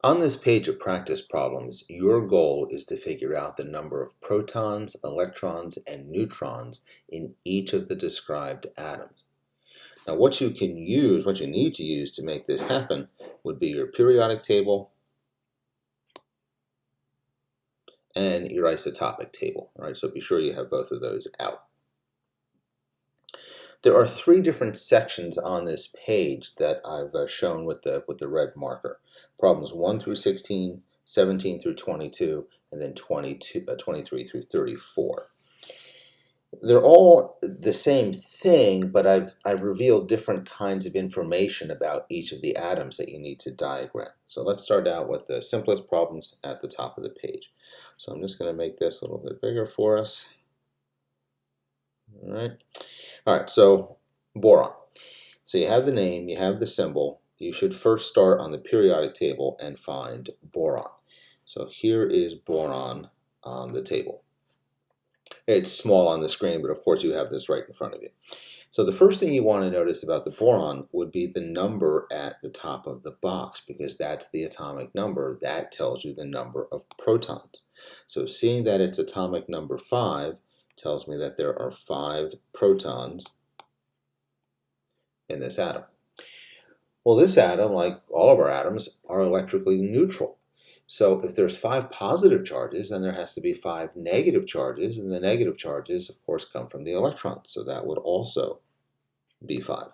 On this page of practice problems, your goal is to figure out the number of protons, electrons, and neutrons in each of the described atoms. Now, what you need to use to make this happen would be your periodic table and your isotopic table. All right, so be sure you have both of those out. There are three different sections on this page that I've shown with the red marker. Problems 1 through 16, 17 through 22, and then 23 through 34. They're all the same thing, but I've revealed different kinds of information about each of the atoms that you need to diagram. So let's start out with the simplest problems at the top of the page. So I'm just going to make this a little bit bigger for us. All right, so boron. So you have the name, you have the symbol. You should first start on the periodic table and find boron. So here is boron on the table. It's small on the screen, but of course you have this right in front of you. So the first thing you want to notice about the boron would be the number at the top of the box, because that's the atomic number. That tells you the number of protons. So seeing that it's atomic number 5 tells me that there are 5 protons in this atom. Well, this atom, like all of our atoms, are electrically neutral. So if there's 5 positive charges, then there has to be 5 negative charges, and the negative charges, of course, come from the electrons. So that would also be 5.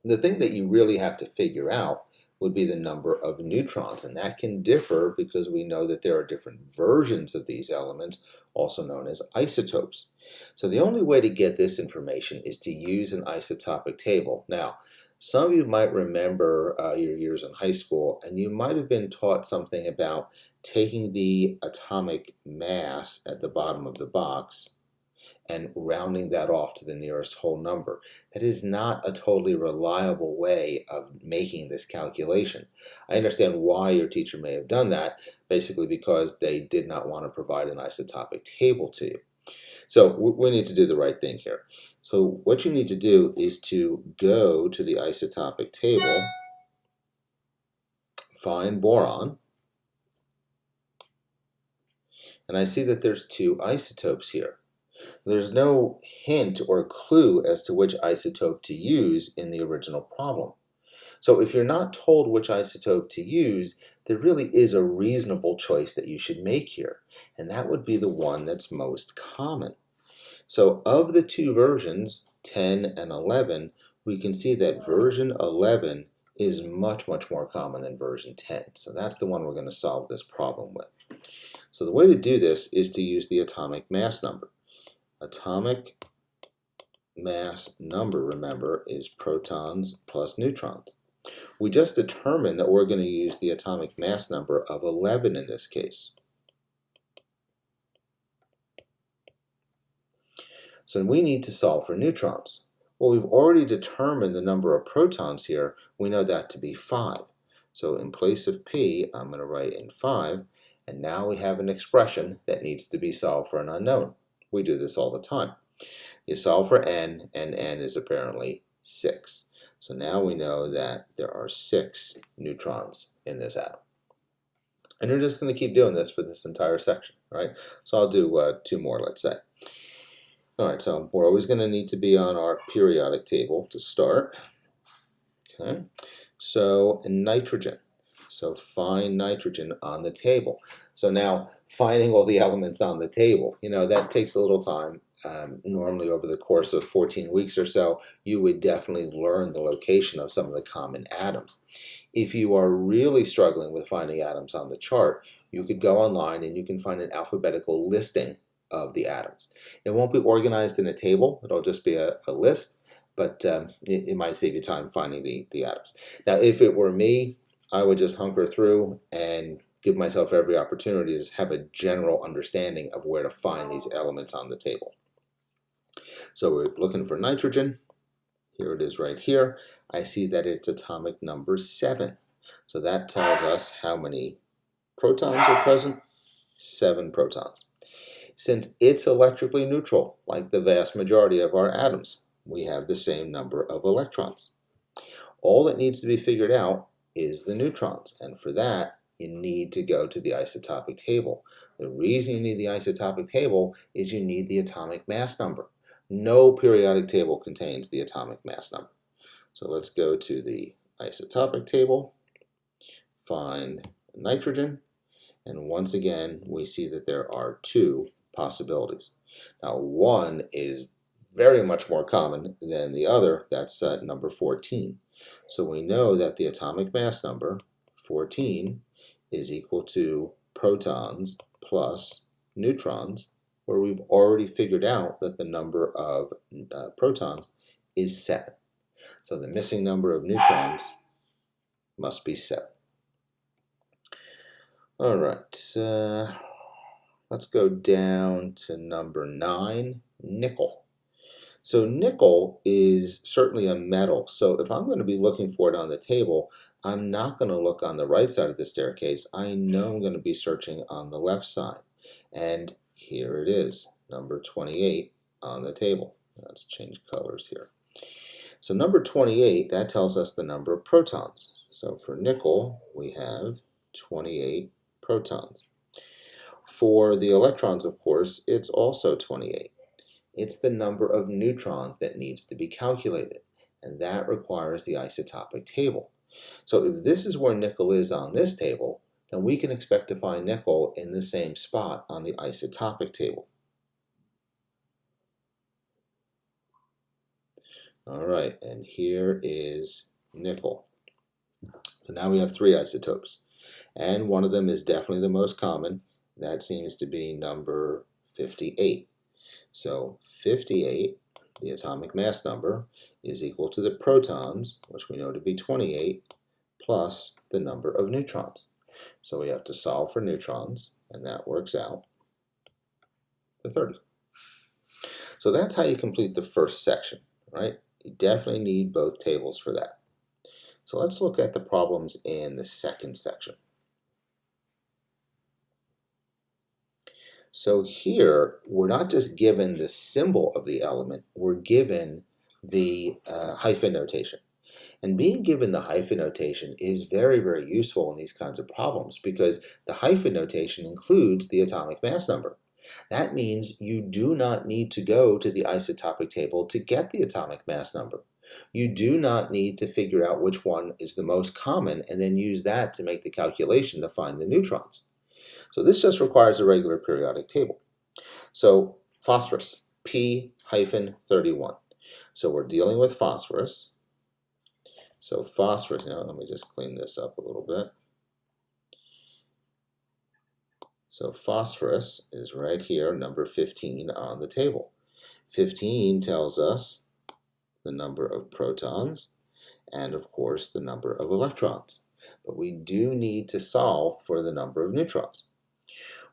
The thing that you really have to figure out would be the number of neutrons, and that can differ because we know that there are different versions of these elements, also known as isotopes. So the only way to get this information is to use an isotopic table. Now, some of you might remember your years in high school, and you might have been taught something about taking the atomic mass at the bottom of the box and rounding that off to the nearest whole number. That is not a totally reliable way of making this calculation. I understand why your teacher may have done that, basically because they did not want to provide an isotopic table to you. So we need to do the right thing here. So what you need to do is to go to the isotopic table, find boron, and I see that there's 2 isotopes here. There's no hint or clue as to which isotope to use in the original problem. So if you're not told which isotope to use, there really is a reasonable choice that you should make here, and that would be the one that's most common. So of the 2 versions, 10 and 11, we can see that version 11 is much, much more common than version 10. So that's the one we're going to solve this problem with. So the way to do this is to use the atomic mass number. Atomic mass number, remember, is protons plus neutrons. We just determined that we're going to use the atomic mass number of 11 in this case. So we need to solve for neutrons. Well, we've already determined the number of protons here. We know that to be 5. So in place of P, I'm going to write in 5, and now we have an expression that needs to be solved for an unknown. We do this all the time. You solve for n, and n is apparently 6. So now we know that there are 6 neutrons in this atom. And you're just going to keep doing this for this entire section, right? So I'll do 2 more, let's say. All right, so we're always going to need to be on our periodic table to start. Okay, so nitrogen. So find nitrogen on the table. So now finding all the elements on the table, that takes a little time. Normally over the course of 14 weeks or so, you would definitely learn the location of some of the common atoms. If you are really struggling with finding atoms on the chart, you could go online and you can find an alphabetical listing of the atoms. It won't be organized in a table. It'll just be a list, but it might save you time finding the atoms. Now, if it were me, I would just hunker through and give myself every opportunity to have a general understanding of where to find these elements on the table. So we're looking for nitrogen. Here it is right here. I see that it's atomic number 7. So that tells us how many protons are present. 7 protons. Since it's electrically neutral, like the vast majority of our atoms, we have the same number of electrons. All that needs to be figured out is the neutrons. And for that, you need to go to the isotopic table. The reason you need the isotopic table is you need the atomic mass number. No periodic table contains the atomic mass number. So let's go to the isotopic table, find nitrogen, and once again, we see that there are two possibilities. Now, one is very much more common than the other. That's number 14. So we know that the atomic mass number, 14, is equal to protons plus neutrons, where we've already figured out that the number of protons is 7. So the missing number of neutrons must be 7. All right, let's go down to number 9, nickel. So nickel is certainly a metal. So if I'm going to be looking for it on the table, I'm not going to look on the right side of the staircase. I know I'm going to be searching on the left side. And here it is, number 28 on the table. Let's change colors here. So number 28, that tells us the number of protons. So for nickel, we have 28 protons. For the electrons, of course, it's also 28. It's the number of neutrons that needs to be calculated, and that requires the isotopic table. So if this is where nickel is on this table, then we can expect to find nickel in the same spot on the isotopic table. All right, and here is nickel. So now we have 3 isotopes, and one of them is definitely the most common. That seems to be number 58. So 58, the atomic mass number, is equal to the protons, which we know to be 28, plus the number of neutrons. So we have to solve for neutrons, and that works out to 30. So that's how you complete the first section, right? You definitely need both tables for that. So let's look at the problems in the second section. So here, we're not just given the symbol of the element, we're given the hyphen notation. And being given the hyphen notation is very, very useful in these kinds of problems because the hyphen notation includes the atomic mass number. That means you do not need to go to the isotopic table to get the atomic mass number. You do not need to figure out which one is the most common and then use that to make the calculation to find the neutrons. So this just requires a regular periodic table. So phosphorus, P-31. So we're dealing with phosphorus. So phosphorus, let me just clean this up a little bit. So phosphorus is right here, number 15 on the table. 15 tells us the number of protons and, of course, the number of electrons. But we do need to solve for the number of neutrons.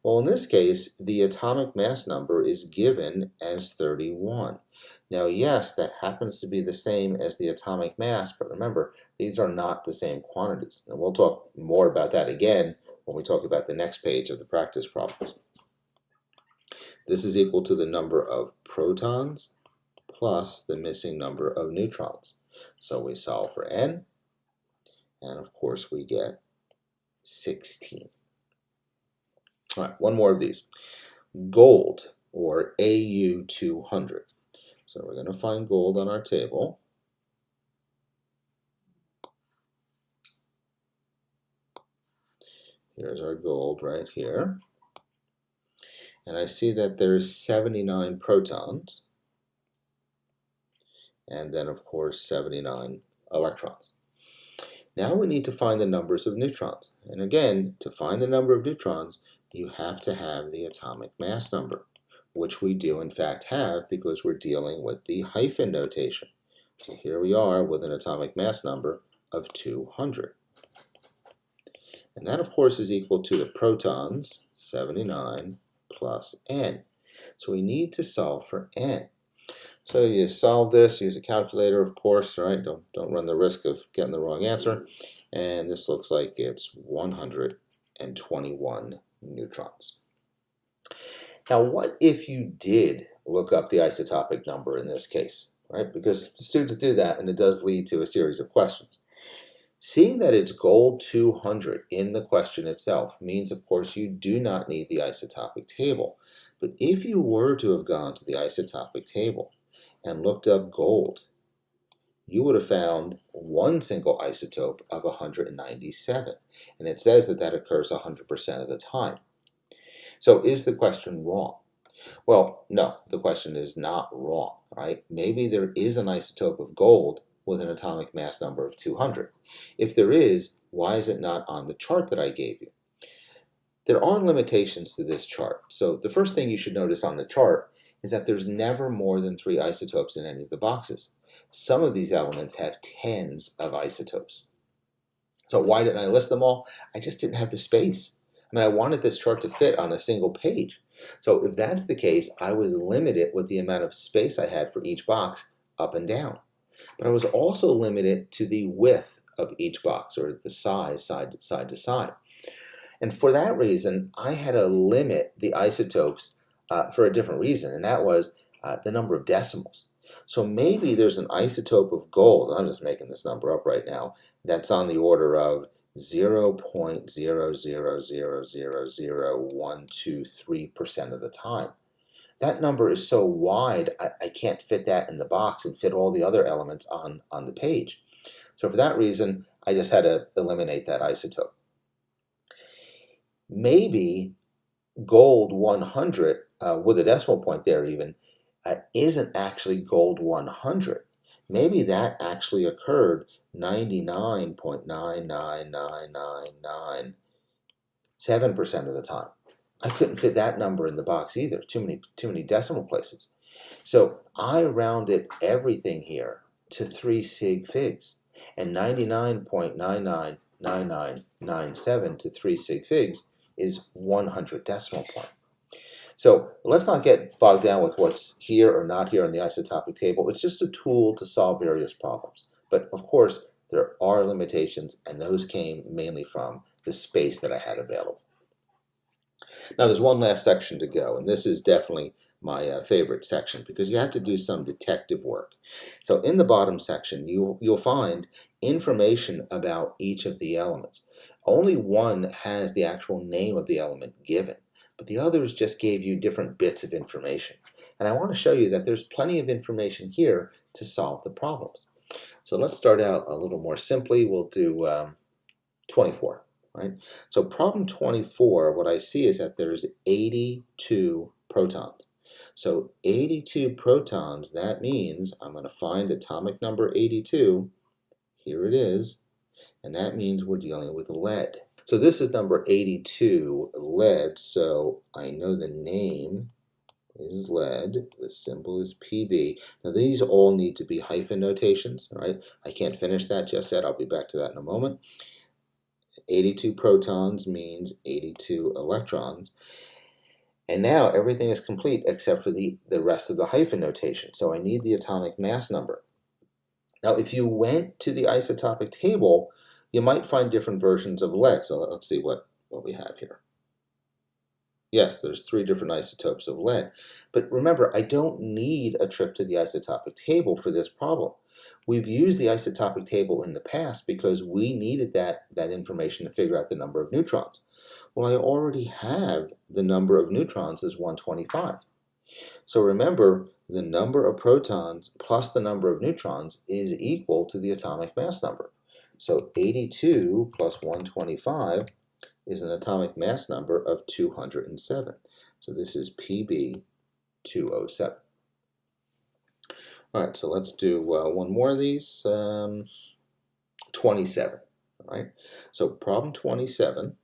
Well, in this case, the atomic mass number is given as 31. Now, yes, that happens to be the same as the atomic mass, but remember, these are not the same quantities. And we'll talk more about that again when we talk about the next page of the practice problems. This is equal to the number of protons plus the missing number of neutrons. So we solve for n, and of course we get 16. All right, one more of these. Gold, or Au200. So we're going to find gold on our table. Here's our gold right here. And I see that there's 79 protons. And then, of course, 79 electrons. Now we need to find the numbers of neutrons. And again, to find the number of neutrons, you have to have the atomic mass number, which we do in fact have because we're dealing with the hyphen notation. So here we are with an atomic mass number of 200. And that, of course, is equal to the protons, 79, plus n. So we need to solve for n. So you solve this, use a calculator, of course, right? Don't run the risk of getting the wrong answer. And this looks like it's 121 neutrons. Now, what if you did look up the isotopic number in this case, right? Because students do that, and it does lead to a series of questions. Seeing that it's gold 200 in the question itself means, of course, you do not need the isotopic table. But if you were to have gone to the isotopic table and looked up gold, you would have found one single isotope of 197. And it says that that occurs 100% of the time. So is the question wrong? Well, no, the question is not wrong, right? Maybe there is an isotope of gold with an atomic mass number of 200. If there is, why is it not on the chart that I gave you? There are limitations to this chart. So the first thing you should notice on the chart is that there's never more than 3 isotopes in any of the boxes. Some of these elements have tens of isotopes. So why didn't I list them all? I just didn't have the space. I mean, I wanted this chart to fit on a single page. So if that's the case, I was limited with the amount of space I had for each box up and down. But I was also limited to the width of each box, or the size side to side. And for that reason, I had to limit the isotopes for a different reason, and that was the number of decimals. So maybe there's an isotope of gold, and I'm just making this number up right now, that's on the order of 0.000000123% of the time. That number is so wide, I can't fit that in the box and fit all the other elements on the page. So for that reason, I just had to eliminate that isotope. Maybe gold 100, with a decimal point there even, isn't actually gold 100. Maybe that actually occurred 99.9999997% of the time. I couldn't fit that number in the box either. Too many decimal places. So I rounded everything here to 3 sig figs, and 99.999997 to 3 sig figs is 100 decimal point. So let's not get bogged down with what's here or not here on the isotopic table. It's just a tool to solve various problems. But of course, there are limitations, and those came mainly from the space that I had available. Now there's one last section to go, and this is definitely my favorite section because you have to do some detective work. So in the bottom section, you'll find information about each of the elements. Only one has the actual name of the element given, but the others just gave you different bits of information. And I want to show you that there's plenty of information here to solve the problems. So let's start out a little more simply. We'll do 24. Right? So problem 24, what I see is that there's 82 protons. So 82 protons, that means I'm going to find atomic number 82. Here it is. And that means we're dealing with lead. So this is number 82, lead. So I know the name is lead. The symbol is Pb. Now these all need to be hyphen notations. Right? I can't finish that just yet. I'll be back to that in a moment. 82 protons means 82 electrons. And now everything is complete except for the rest of the hyphen notation. So I need the atomic mass number. Now if you went to the isotopic table, you might find different versions of lead. So let's see what we have here. Yes, there's 3 different isotopes of lead. But remember, I don't need a trip to the isotopic table for this problem. We've used the isotopic table in the past because we needed that information to figure out the number of neutrons. Well, I already have the number of neutrons as 125. So remember, the number of protons plus the number of neutrons is equal to the atomic mass number. So 82 plus 125 is an atomic mass number of 207. So this is Pb 207. All right, so let's do one more of these. 27. All right, so problem 27.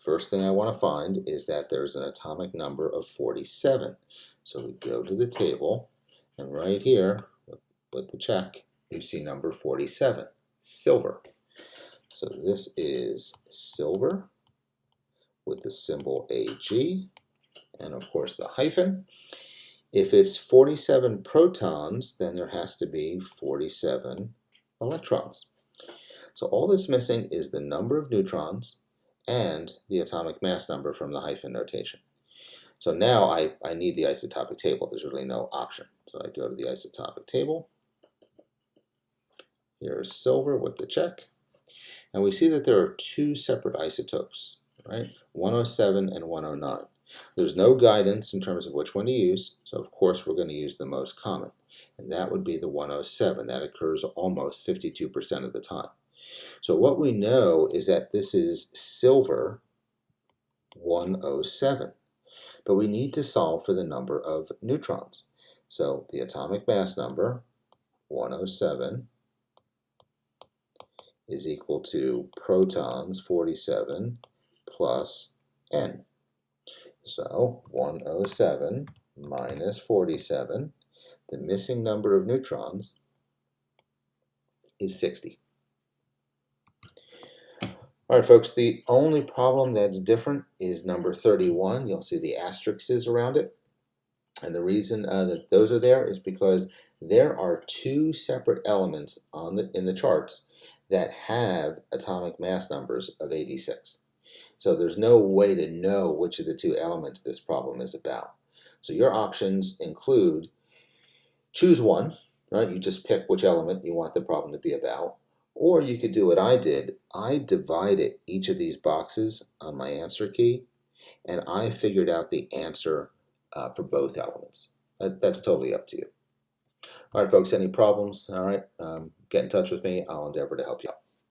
First thing I want to find is that there's an atomic number of 47. So we go to the table, and right here, with the check, you see number 47, silver. So this is silver with the symbol Ag, and of course the hyphen. If it's 47 protons, then there has to be 47 electrons. So all that's missing is the number of neutrons and the atomic mass number from the hyphen notation. So now I need the isotopic table. There's really no option. So I go to the isotopic table. Here's silver with the check. And we see that there are two separate isotopes, right? 107 and 109. There's no guidance in terms of which one to use, so of course we're going to use the most common. And that would be the 107. That occurs almost 52% of the time. So what we know is that this is silver 107. But we need to solve for the number of neutrons. So the atomic mass number, 107, is equal to protons, 47, plus n. So 107 minus 47, the missing number of neutrons is 60. All right, folks, the only problem that's different is number 31. You'll see the asterisks around it. And the reason that those are there is because there are two separate elements in the charts that have atomic mass numbers of 86. So there's no way to know which of the two elements this problem is about. So your options include choose one, right? You just pick which element you want the problem to be about. Or you could do what I did. I divided each of these boxes on my answer key, and I figured out the answer for both elements. That's totally up to you. All right, folks, any problems? All right, get in touch with me. I'll endeavor to help you out.